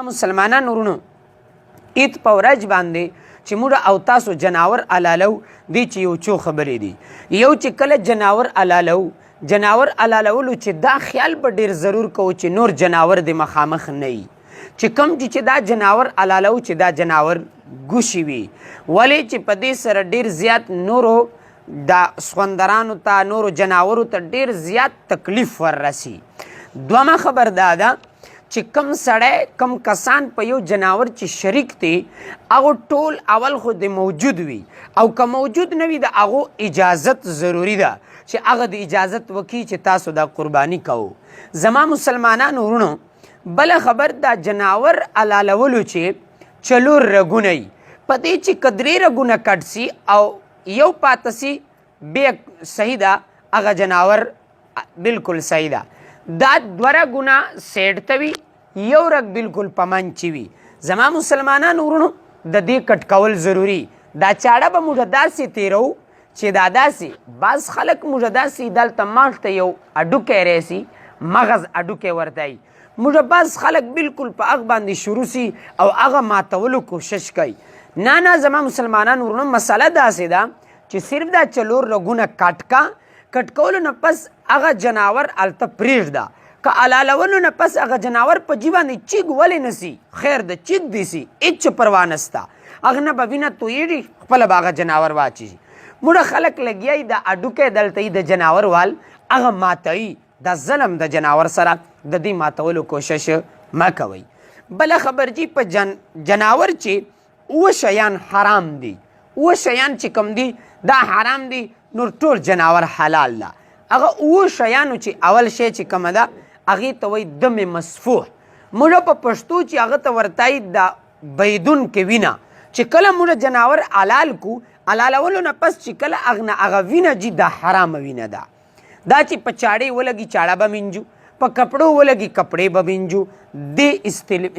مسلمانانو ورونو عید په ورځ باندې چې موږ او تاسو جناور علالو دی چې یو څو خبرې دي. یو چې کله جناور علالولو چې دا خیال به ډېر ضرور کوو چې نور جناور د مخامخ نه وي، چې کوم چې دا جناور علالو چې دا جناور ګوشي وي، ولې چې په دې سره ډېر زیات نورو دا سخوندرانو ته نورو جناورو ته ډېر زیات تکلیف وررسي. دویمه خبر دا ده چې کم سړی کم کسان په یو جناور چې شریک دي هغه ټول اول خو د موجود وي، او که موجود نه وي د هغو اجازت ضروري ده چې هغه د اجازت وکړي چې تاسو دا قرباني کوو. زما مسلمانانو ورونو بله خبر دا جناور علالولو چې چلور رګونه وي، په دې چې که درې رګونه کټ سي او یو پاته سي بیا صحیح ده، هغه جناور بالکل صحیح ده. دا دوه رګونه سیډ ته وي، یو رګ بالکل په منځ وي. زما مسلمانانو ورونو د دې کټ کول ضروري. دا چاړه به موږ داسې تیرو چې دا داسې بعض خلک موږ داسې دلته مغز ته یو اډوکی راسي، مغز اډوکی ورته وي، موږ بعض خلک بالکل په هغه باندې شروع سي او هغه ماتولو کوشش کوي. نه زما مسلمانانو ورونو مسله داسې ده چې صرف دا چلور رګونه کټ کا، کټ کولو نه پس هغه جناور هلته پرېږده. که علالولو نه پس هغه جناور په جي باندې چیګ ولې نه سي، خیر د چیګ دي سي، هېڅ پروا نسته، هغه نه به وینه تویېږي، خپله به هغه جناور واچي. موږ خلک لګیا یي د اډوکی دلته یي د جناور وال هغه ماتوي. دا ظلم د جناور سره د دې ماتولو کوشش مه کوئ. بله خبر جي په جناور چې اوه شیان حرام دي، اوه شیان چې کوم دي دا حرام دي، نور ټول جناور حلال ده. هغه اوه شیانو چې اول شی چې کومه ده هغې ته وایي دم مسفوح. موږ په پښتو چې هغه ته ورته وایي د بهیدونکې وینه. چې کله موږ جناور حلال کو، حلالولو نه پس چې کله هغه وینه جي دا حرامه وینه ده. دا چې په چاړې ولګي چاړه به مینځو، په کپړو ولګي کپړې به مینځو، دې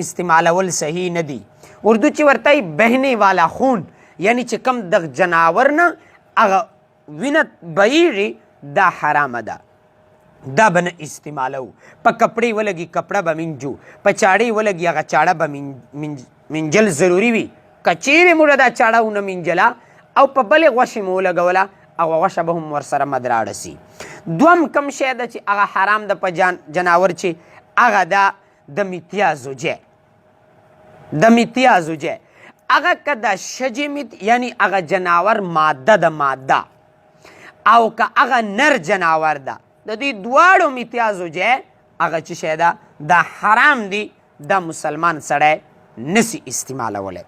استعمالول صحیح نه دي. اردو چې ورته وایي بهنے والا خون، یعنی چې کم د جناور نه هغه وینه بهیږي دا حرامه ده، دا به نه استعمالو. په کپړې ولګي کپړه به مینځو، په چاړې ولګي هغه چاړه به مینځل ضروري وي. که چیرې موږ دا چاړه ونه مینځله او په بلې غوښې مو ولګوله هغه غوښه به هم ورسره مدراړه سي. دویم کم شی ده چې هغه حرام ده په جناور چې هغه ده د میتیا زوجه. د میتیا زوجه هغه که د ښځې میت یعنی هغه جناور ماده ده ماده، او که هغه نر جناور ده، د دې دواړو میتیا زوجه هغه چې شی ده دا حرام دي، دا مسلمان سړی نسی استعمالولی.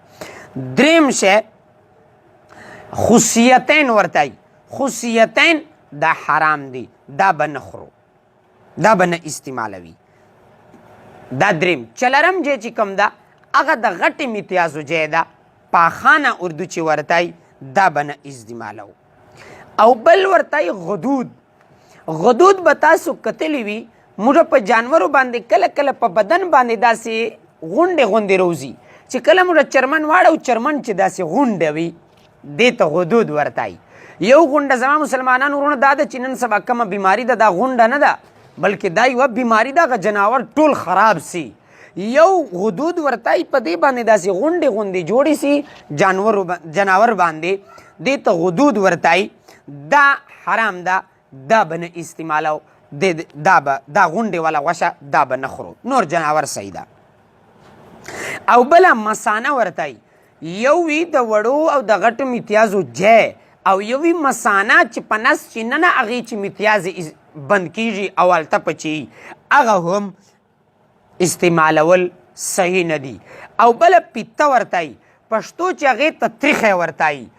دریم شی خصیتین ورته وایي، خصیتین دا حرام دي، دا به نه خورو، دا به نه استعمالوي. دا دریم. چلرم جی چې کوم ده هغه د غټې میتیا زوجه ده، پاخانه اردو چې ورته وایي دا به نه استعمالو. او بل ورته وایي غدود. غدود به تاسو کتلی وي موږ په جانورو باندې کله کله په بدن باندې داسې غونډې غوندې روزي، چې کله موږ چرمن واړو چرمن چې داسې غونډه وي دې ته غدود ورته وایي. یو غونډه زما مسلمانانو ورونه دا ده چې نن سبا کومه بیماري ده دا غونډه نه ده، بلکې دا یوه بیماري ده، هغه جناور ټول خراب سي. یو غدود ورته وایي، په دې باندې داسې غونډې غوندې جوړې سي جناور باندې، دې ته غدود ورته وایي. دا حرام ده، دا به نه استعمالو، دا غونډې والا غوښه دا به نه خورو، نور جناور صحیح ده. او بله مسانه ورته وایي. یو وي د وړو او د غټو میتیازو جای، او یو وي مسانه چې په نس چې ننه هغې چې میتیازې بند کیږي او هلته پچي هغه هم استعمالول صحیح نه دي. او بله پیته ورته وایي، پښتو چې هغې ته تریخی ورته وایي،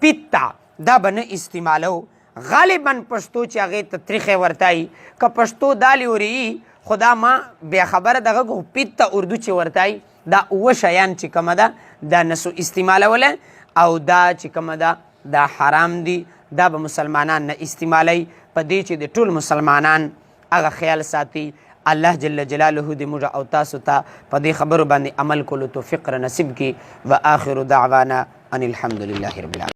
پیته دا به نه استعمالو. غالبا پښتو چې هغې ته تریخی ورته وایي، که پښتو دالې وري خو دا ما بیا خبره دغه کو پیته اردو چې ورته وایي دا اوه شیان چې کومه ده دا نسو استعمالولی، او دا چې کومه ده دا حرام دي، دا به مسلمانان نه استعمالی. په دې چې د ټول مسلمانان هغه خیال ساتي. الله جل جلاله دې موږ او تاسو ته په دې خبرو باندې عمل کولو توفیق را نصیب کړي. و آخر دعوانا ان الحمد لله رب العالمین.